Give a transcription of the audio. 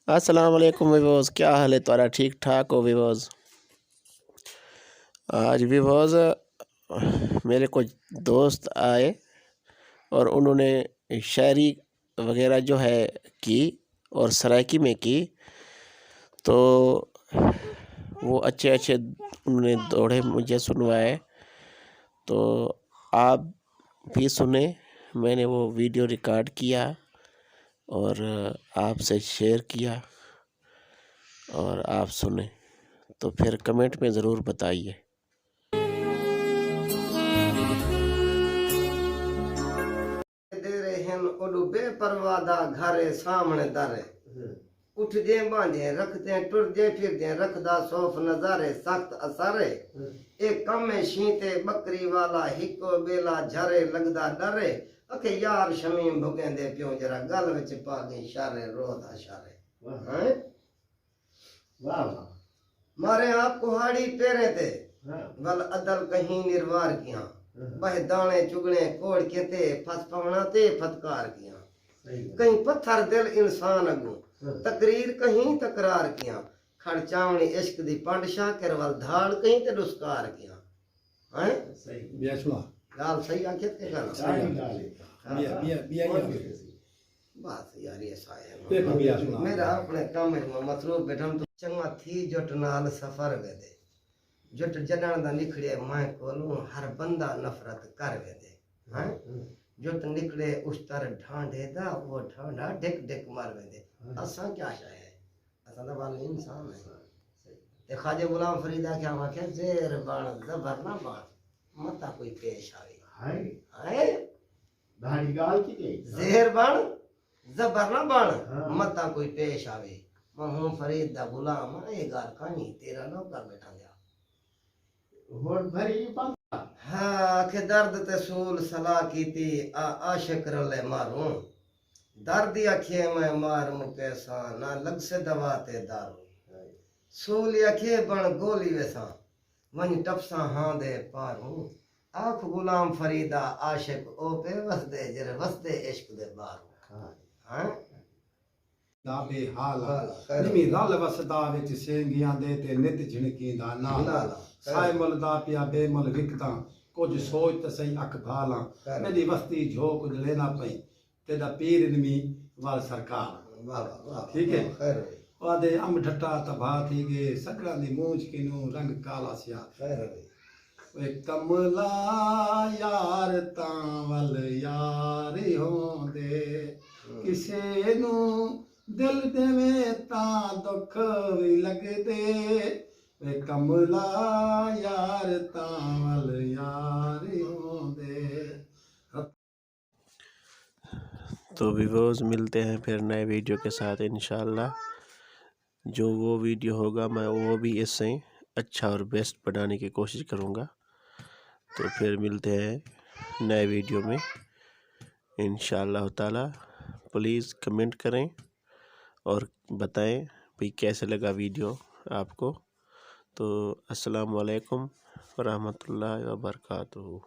अस्सलाम वालेकुम विवोज़, क्या हाल है तुम्हारा? ठीक ठाक हो विवोज़? आज विवोज़ मेरे कुछ दोस्त आए और उन्होंने शायरी वगैरह जो है की और सराइकी में की, तो वो अच्छे अच्छे उन्होंने दोहे मुझे सुनवाए, तो आप भी सुने। मैंने वो वीडियो रिकॉर्ड किया और आपसे शेयर किया और आप सुने, तो फिर कमेंट में ज़रूर बताइए। दे रहे हैं ओडू बेपरवादा घरे सामने दरे उठ दे बांधे रख दे टुर दे फिर दे रखदा सौफ नजारे सख्त असारे एक कम में शीते बकरी वाला हिको बेला झरे लगदा डरे अके यार शमीम भुगेंदे प्यो जरा गल विच पा गई शारे रोदा शारे हैं वाह वाह मारे आप कुहाड़ी पेरे ते वल अदल कहीं निर्वार किया बह दाने चुगने कोड़ के ते फस पवना ते फतकार किया कहीं पत्थर दिल इंसान अगू तकरीर कहीं तकरार किया खड़चावनी इश्क दी पंडशा करवल धाड़ कहीं ते दुस्कार किया हैं सही बिया सुना गाल सही आखे ते गाना सही गाल बिया बात यार ये साया मेरा अपने काम में मसरूफ बैठम तो चंगा थी जट नाल सफर वेदे जट जडण दा निकले मैं कोलू हर बंदा नफरत कर वेदे हैं जट निकले उस तर ढांढे दा वो ढांढा ढिक ढिक मार वेदे असा क्या है असा दा वाले इंसान है ते ख्वाजा गुलाम फरीदा क्या वाक्य जेर बाण जबर ना बाण मता कोई पेश आवे हाय दाढ़ी गाल की जेर बाण जबर ना बाण मता कोई पेश आवे मैं हूं फरीद दा गुलाम ए गाल कहानी तेरा नौकर बैठा गया होड़ भरी पंखा हाँ के दर्द ते सूल सलाह कीती आशिक रले मारूं दर्द अखे मैं मार मुकेसा ना लग से दवा ते दारू सूल अखे बन गोली वेसा वहीं टपसा हां दे पारूं आख गुलाम फरीदा आशिक ओ पे वसदे जरे वसदे इश्क दे बारू हां दाबे हाला निमी रल वसदा विच सेंगियां दे ते नित झिणकींदा नाला साए मलदा पिया बेमल विकदा कुछ सोच त सही अख भाला मेरी वस्ती झोक लेना पई तेदा पीर निमी वाल सरकार वाह ठीक है खैर वादे अम ठट्टा तबा थी गए सकड़ा दी मूंछ किनू रंग काला सिया खैर वे कमला यार तावल यार होंदे किसे नू दिल देवे ता दुख भी लगदे वे कमला यार तावल यार होंदे। तो व्यूअर्स मिलते हैं फिर नए वीडियो के साथ इंशाल्लाह। जो वो वीडियो होगा मैं वो भी इससे अच्छा और बेस्ट बनाने की कोशिश करूँगा। तो फिर मिलते हैं नए वीडियो में इंशाल्लाह ताला। प्लीज़ कमेंट करें और बताएं भाई कैसे लगा वीडियो आपको। तो अस्सलाम वालेकुम व रहमतुल्लाहि व बरकातुहू।